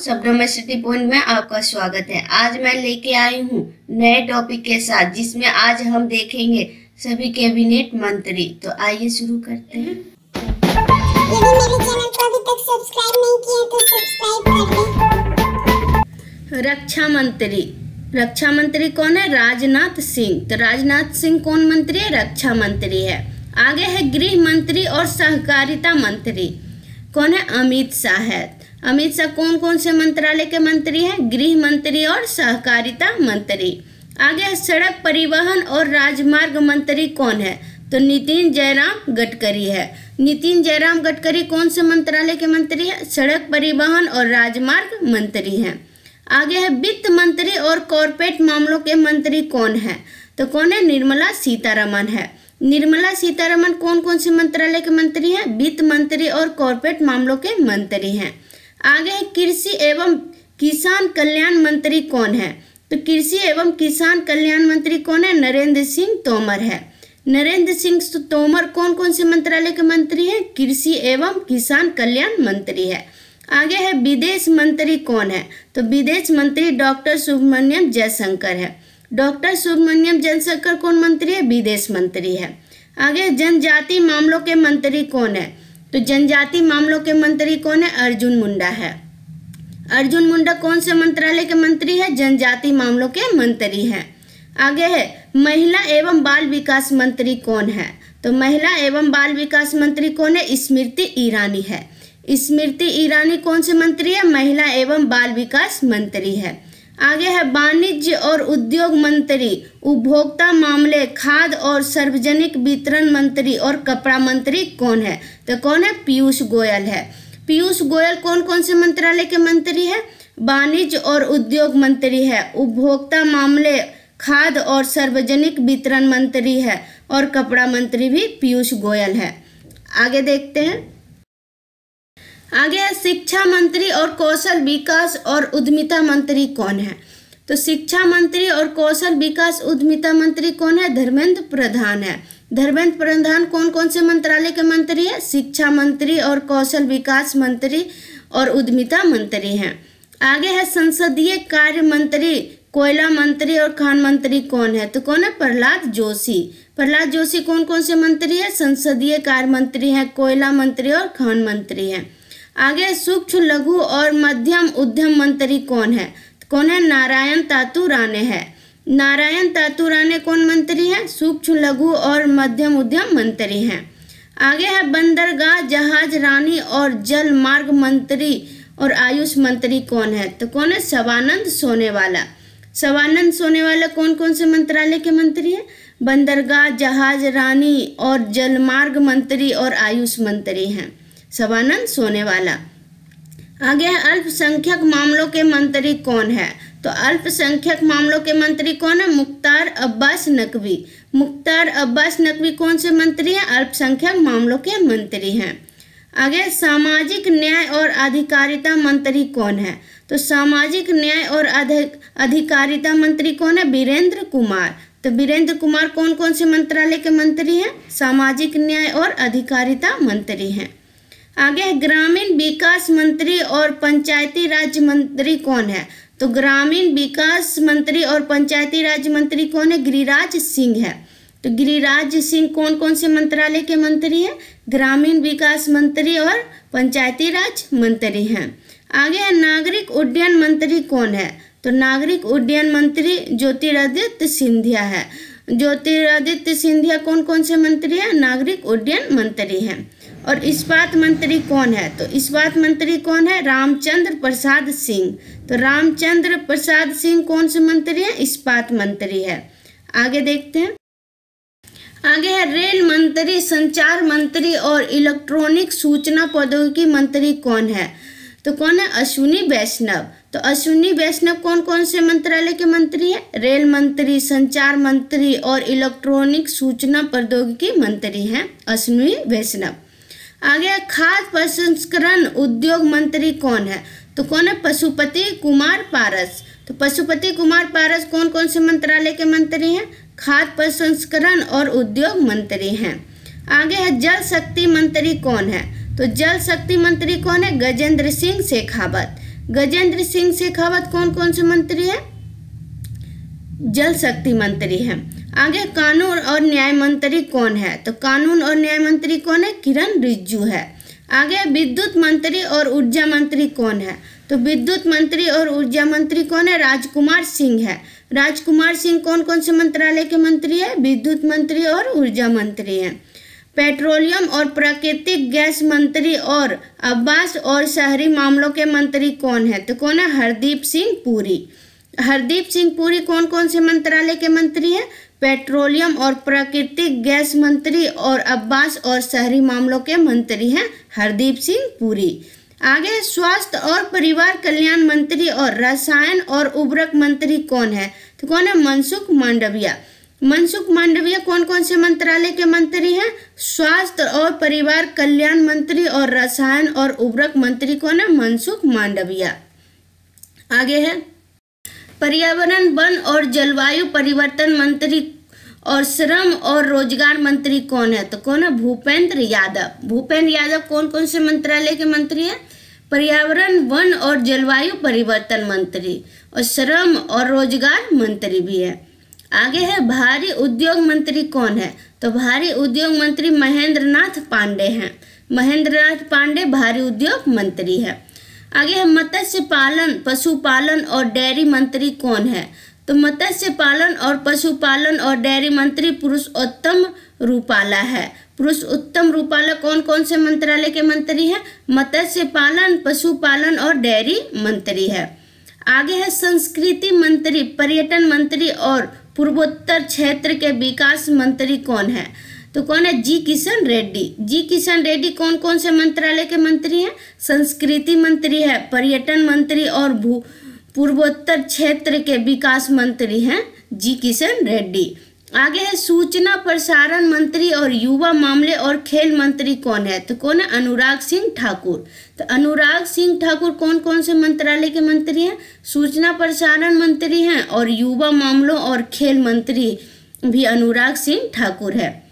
शब्दों city point में आपका स्वागत है। आज मैं लेके आई हूँ नए टॉपिक के साथ, जिसमें आज हम देखेंगे सभी कैबिनेट मंत्री। तो आइए शुरू करते हैं। यदि मेरे चैनल को अभी तक सब्सक्राइब नहीं किया तो सब्सक्राइब कर दें। रक्षा मंत्री कौन है? राजनाथ सिंह। तो राजनाथ सिंह कौन मंत्री है? रक्षा मंत्री है। आगे है गृह मंत्री और सहकारिता मंत्री कौन है? अमित शाह है। अमित शाह कौन कौन से मंत्रालय के मंत्री हैं? गृह मंत्री और सहकारिता मंत्री। आगे है सड़क परिवहन और राजमार्ग मंत्री कौन है? तो नितिन जयराम गडकरी है। नितिन जयराम गडकरी कौन से मंत्रालय के मंत्री है? सड़क परिवहन और राजमार्ग मंत्री हैं। आगे है वित्त मंत्री और कॉर्पोरेट मामलों के मंत्री कौन है? तो कौन है? निर्मला सीतारमण है। निर्मला सीतारमण कौन कौन से मंत्रालय के मंत्री हैं? वित्त मंत्री और कॉर्पोरेट मामलों के मंत्री हैं। आगे है कृषि एवं किसान कल्याण मंत्री कौन है? तो कृषि एवं किसान कल्याण मंत्री कौन है? नरेंद्र सिंह तोमर है। नरेंद्र सिंह तोमर कौन कौन से मंत्रालय के मंत्री हैं? कृषि एवं किसान कल्याण मंत्री है। आगे है विदेश मंत्री कौन है? तो विदेश मंत्री डॉक्टर सुब्रमण्यम जयशंकर है। डॉक्टर सुब्रमण्यम जयशंकर कौन मंत्री है? विदेश मंत्री है। आगे जनजाति मामलों के मंत्री कौन है? तो जनजाति मामलों के मंत्री कौन है? अर्जुन मुंडा है। अर्जुन मुंडा कौन से मंत्रालय के मंत्री है? जनजाति मामलों के मंत्री हैं। आगे है महिला एवं बाल विकास मंत्री कौन है? तो महिला एवं बाल विकास मंत्री कौन है? स्मृति ईरानी है। स्मृति ईरानी कौन से मंत्री है? महिला एवं बाल विकास मंत्री है। आगे है वाणिज्य और उद्योग मंत्री, उपभोक्ता मामले, खाद्य और सार्वजनिक वितरण मंत्री और कपड़ा मंत्री कौन है? तो कौन है? पीयूष गोयल है। पीयूष गोयल कौन कौन से मंत्रालय के मंत्री है? वाणिज्य और उद्योग मंत्री है, उपभोक्ता मामले, खाद्य और सार्वजनिक वितरण मंत्री है और कपड़ा मंत्री भी पीयूष गोयल है। आगे देखते हैं। आगे है शिक्षा मंत्री और कौशल विकास और उद्यमिता मंत्री कौन है? तो शिक्षा मंत्री और कौशल विकास उद्यमिता मंत्री कौन है? धर्मेंद्र प्रधान है। धर्मेंद्र प्रधान कौन कौन से मंत्रालय के मंत्री है? शिक्षा मंत्री और कौशल विकास मंत्री और उद्यमिता मंत्री हैं। आगे है संसदीय कार्य मंत्री, कोयला मंत्री और खान मंत्री कौन है? तो कौन है? प्रहलाद जोशी। प्रहलाद जोशी कौन कौन से मंत्री है? संसदीय कार्य मंत्री हैं, कोयला मंत्री और खान मंत्री हैं। आगे सूक्ष्म लघु और मध्यम उद्यम मंत्री कौन है? कौन है? नारायण तातू राणे है। नारायण तातू राणे कौन मंत्री है? सूक्ष्म लघु और मध्यम उद्यम मंत्री हैं। आगे है बंदरगाह, जहाज रानी और जल मार्ग मंत्री और आयुष मंत्री कौन है? तो कौन है? सर्बानंद सोनोवाला। सर्बानंद सोनोवाला कौन कौन से मंत्रालय के मंत्री है? बंदरगाह, जहाज रानी और जलमार्ग मंत्री और आयुष मंत्री हैं सर्बानंद सोनोवाला। आगे है अल्पसंख्यक मामलों के मंत्री कौन है? तो अल्पसंख्यक मामलों के मंत्री कौन है? मुख्तार अब्बास नकवी। मुख्तार अब्बास नकवी कौन से मंत्री हैं? अल्पसंख्यक मामलों के मंत्री हैं। आगे सामाजिक न्याय और अधिकारिता मंत्री कौन है? तो सामाजिक न्याय और अधिकारिता मंत्री कौन है? वीरेंद्र कुमार। तो वीरेंद्र कुमार कौन कौन से मंत्रालय के मंत्री हैं? सामाजिक न्याय और अधिकारिता मंत्री हैं। आगे ग्रामीण विकास मंत्री और पंचायती राज मंत्री कौन है? तो ग्रामीण विकास मंत्री और पंचायती राज मंत्री कौन है? गिरिराज सिंह है। तो गिरिराज सिंह कौन कौन से मंत्रालय के मंत्री हैं? ग्रामीण विकास मंत्री और पंचायती राज मंत्री हैं। आगे है नागरिक उड्डयन मंत्री कौन है? तो नागरिक उड्डयन मंत्री ज्योतिरादित्य सिंधिया है। ज्योतिरादित्य सिंधिया कौन कौन से मंत्री हैं? नागरिक उड्डयन मंत्री हैं। और इस्पात मंत्री कौन है? तो इस्पात मंत्री कौन है? रामचंद्र प्रसाद सिंह। तो रामचंद्र प्रसाद सिंह कौन से मंत्री हैं? इस्पात मंत्री है। आगे देखते हैं। आगे है रेल मंत्री, संचार मंत्री और इलेक्ट्रॉनिक सूचना प्रौद्योगिकी मंत्री कौन है? तो कौन है? अश्विनी वैष्णव। तो अश्विनी वैष्णव कौन कौन से मंत्रालय के मंत्री है? रेल मंत्री, संचार मंत्री और इलेक्ट्रॉनिक सूचना प्रौद्योगिकी मंत्री हैं अश्विनी वैष्णव। आगे खाद्य प्रसंस्करण उद्योग मंत्री कौन है? तो कौन है? पशुपति कुमार पारस। तो पशुपति कुमार पारस कौन कौन से मंत्रालय के मंत्री हैं? खाद्य प्रसंस्करण और उद्योग मंत्री हैं। आगे है जल शक्ति मंत्री कौन है? तो जल शक्ति मंत्री कौन है? गजेंद्र सिंह शेखावत। गजेंद्र सिंह शेखावत कौन से मंत्री है? जल शक्ति मंत्री है। आगे कानून और न्याय मंत्री कौन है? तो कानून और न्याय मंत्री कौन है? किरण रिजिजू है। आगे विद्युत मंत्री और ऊर्जा मंत्री कौन है? तो विद्युत मंत्री और ऊर्जा मंत्री कौन है? राजकुमार सिंह है। राजकुमार सिंह कौन से मंत्रालय के मंत्री है? विद्युत मंत्री और ऊर्जा मंत्री है। पेट्रोलियम और प्राकृतिक गैस मंत्री और आवास और शहरी मामलों के मंत्री कौन है? तो कौन है? हरदीप सिंह पुरी। हरदीप सिंह पुरी कौन से मंत्रालय के मंत्री हैं? पेट्रोलियम और प्राकृतिक गैस मंत्री और आवास और शहरी मामलों के मंत्री हैं हरदीप सिंह पुरी। आगे स्वास्थ्य और परिवार कल्याण मंत्री और रसायन और उर्वरक मंत्री कौन है? तो कौन है? मनसुख मांडविया। मनसुख मांडविया कौन से मंत्रालय के मंत्री हैं? स्वास्थ्य और परिवार कल्याण मंत्री और रसायन और उर्वरक मंत्री कौन है? मनसुख मांडविया। आगे है पर्यावरण वन और जलवायु परिवर्तन मंत्री और श्रम और रोजगार मंत्री कौन है? तो कौन है? भूपेंद्र यादव। भूपेंद्र यादव कौन से मंत्रालय के मंत्री हैं? पर्यावरण वन और जलवायु परिवर्तन मंत्री और श्रम और रोजगार मंत्री भी है। आगे है भारी उद्योग मंत्री कौन है? तो भारी उद्योग मंत्री महेंद्र नाथ पांडे हैं। महेंद्र नाथ पांडे भारी उद्योग मंत्री है। आगे है मत्स्य पालन, पशुपालन और डेयरी मंत्री कौन है? तो मत्स्य पालन और पशुपालन और डेयरी मंत्री पुरुषोत्तम रूपाला है। पुरुषोत्तम रूपाला कौन से मंत्रालय के मंत्री हैं? मत्स्य पालन, पशुपालन और डेयरी मंत्री है। आगे है संस्कृति मंत्री, पर्यटन मंत्री और पूर्वोत्तर क्षेत्र के विकास मंत्री कौन है? तो कौन है? जी किशन रेड्डी। जी किशन रेड्डी कौन से मंत्रालय के मंत्री हैं? संस्कृति मंत्री है, पर्यटन मंत्री और पूर्वोत्तर क्षेत्र के विकास मंत्री हैं जी किशन रेड्डी। आगे है सूचना प्रसारण मंत्री और युवा मामले और खेल मंत्री कौन है? तो कौन है? अनुराग सिंह ठाकुर। तो अनुराग सिंह ठाकुर कौन से मंत्रालय के मंत्री हैं? सूचना प्रसारण मंत्री हैं और युवा मामलों और खेल मंत्री भी अनुराग सिंह ठाकुर है।